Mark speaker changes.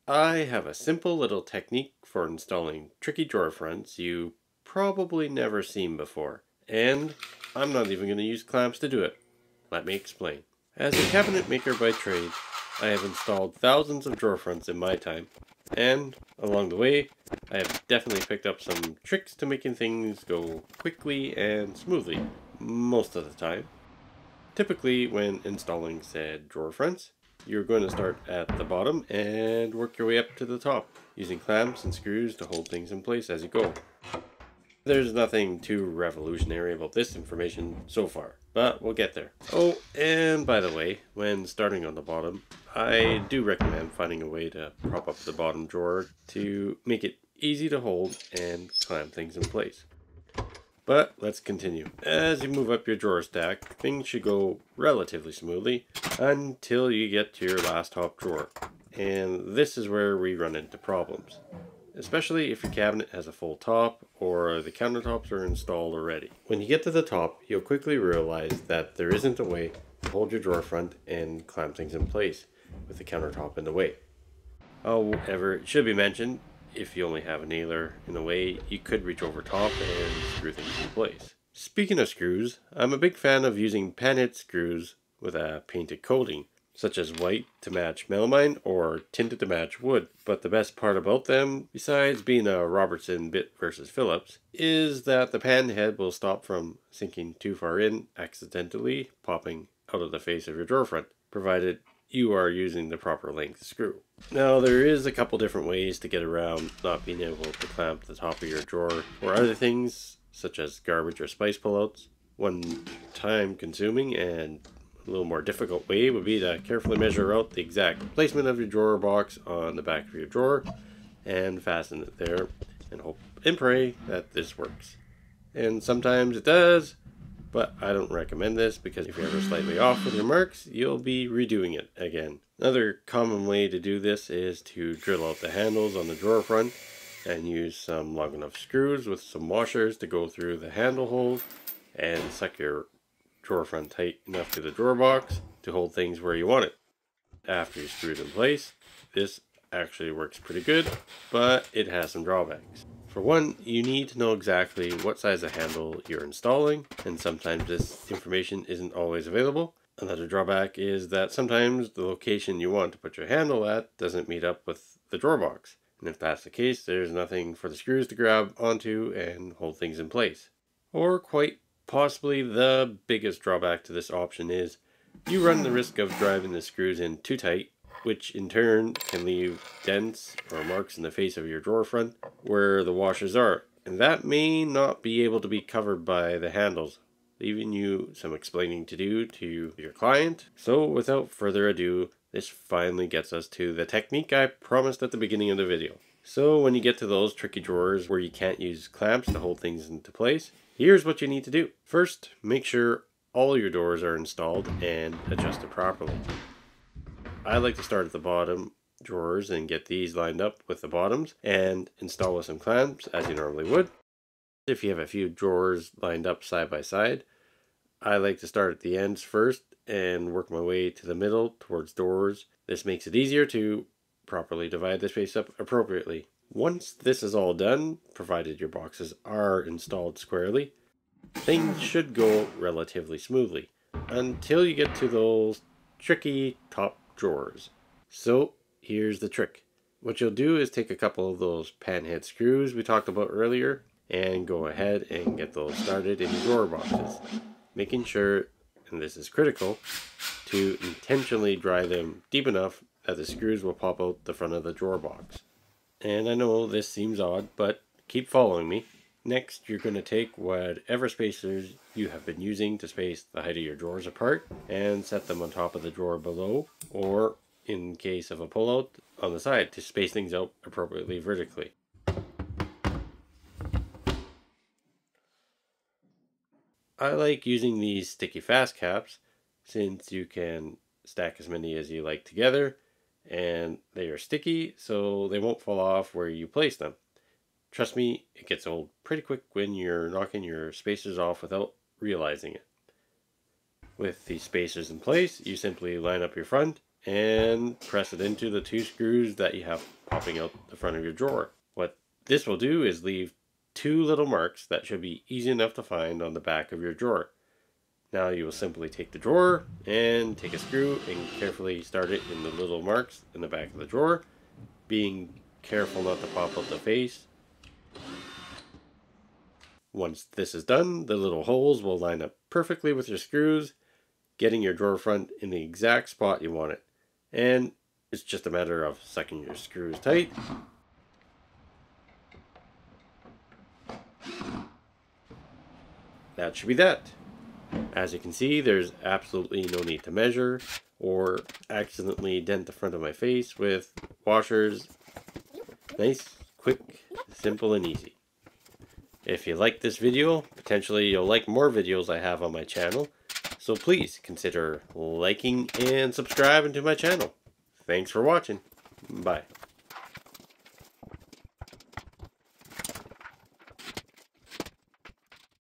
Speaker 1: I have a simple little technique for installing tricky drawer fronts you probably never seen before, and I'm not even going to use clamps to do it. Let me explain. As a cabinet maker by trade, I have installed thousands of drawer fronts in my time, and along the way, I have definitely picked up some tricks to making things go quickly and smoothly, most of the time. Typically, when installing said drawer fronts, you're going to start at the bottom and work your way up to the top, using clamps and screws to hold things in place as you go. There's nothing too revolutionary about this information so far, but we'll get there. Oh, and by the way, when starting on the bottom, I do recommend finding a way to prop up the bottom drawer to make it easy to hold and clamp things in place. But let's continue. As you move up your drawer stack, things should go relatively smoothly until you get to your last top drawer. And this is where we run into problems, especially if your cabinet has a full top or the countertops are installed already. When you get to the top, you'll quickly realize that there isn't a way to hold your drawer front and clamp things in place with the countertop in the way. However, it should be mentioned, if you only have a nailer in the way, you could reach over top and screw things in place. Speaking of screws, I'm a big fan of using panhead screws with a painted coating, such as white to match melamine or tinted to match wood. But the best part about them, besides being a Robertson bit versus Phillips, is that the panhead will stop from sinking too far in, accidentally popping out of the face of your drawer front, provided you are using the proper length screw. Now, there is a couple different ways to get around not being able to clamp the top of your drawer or other things such as garbage or spice pullouts. One time consuming and a little more difficult way would be to carefully measure out the exact placement of your drawer box on the back of your drawer and fasten it there and hope and pray that this works. And sometimes it does, but I don't recommend this because if you're ever slightly off with your marks, you'll be redoing it again. Another common way to do this is to drill out the handles on the drawer front and use some long enough screws with some washers to go through the handle holes and suck your drawer front tight enough to the drawer box to hold things where you want it. After you screw it in place, this actually works pretty good, but it has some drawbacks. For one, you need to know exactly what size of handle you're installing, and sometimes this information isn't always available. Another drawback is that sometimes the location you want to put your handle at doesn't meet up with the drawer box. And if that's the case, there's nothing for the screws to grab onto and hold things in place. Or quite possibly the biggest drawback to this option is you run the risk of driving the screws in too tight, which in turn can leave dents or marks in the face of your drawer front where the washers are. And that may not be able to be covered by the handles, leaving you some explaining to do to your client. So without further ado, this finally gets us to the technique I promised at the beginning of the video. So when you get to those tricky drawers where you can't use clamps to hold things into place, here's what you need to do. First, make sure all your doors are installed and adjusted properly. I like to start at the bottom drawers and get these lined up with the bottoms and install with some clamps as you normally would. If you have a few drawers lined up side by side, I like to start at the ends first and work my way to the middle towards doors. This makes it easier to properly divide the space up appropriately. Once this is all done, provided your boxes are installed squarely, things should go relatively smoothly until you get to those tricky top drawers. So here's the trick. What you'll do is take a couple of those panhead screws we talked about earlier and go ahead and get those started in your drawer boxes, making sure, and this is critical, to intentionally drive them deep enough that the screws will pop out the front of the drawer box. And I know this seems odd, but keep following me. Next, you're going to take whatever spacers you have been using to space the height of your drawers apart and set them on top of the drawer below, or in case of a pullout, on the side to space things out appropriately vertically. I like using these sticky fast caps since you can stack as many as you like together, and they are sticky so they won't fall off where you place them. Trust me, it gets old pretty quick when you're knocking your spacers off without realizing it. With these spacers in place, you simply line up your front and press it into the 2 screws that you have popping out the front of your drawer. What this will do is leave 2 little marks that should be easy enough to find on the back of your drawer. Now you will simply take the drawer and take a screw and carefully start it in the little marks in the back of the drawer, being careful not to pop out the face. Once this is done, the little holes will line up perfectly with your screws, getting your drawer front in the exact spot you want it. And it's just a matter of sucking your screws tight. That should be that. As you can see, there's absolutely no need to measure or accidentally dent the front of my face with washers. Nice, quick, simple, and easy. If you like this video, potentially you'll like more videos I have on my channel, so please consider liking and subscribing to my channel. Thanks for watching. Bye.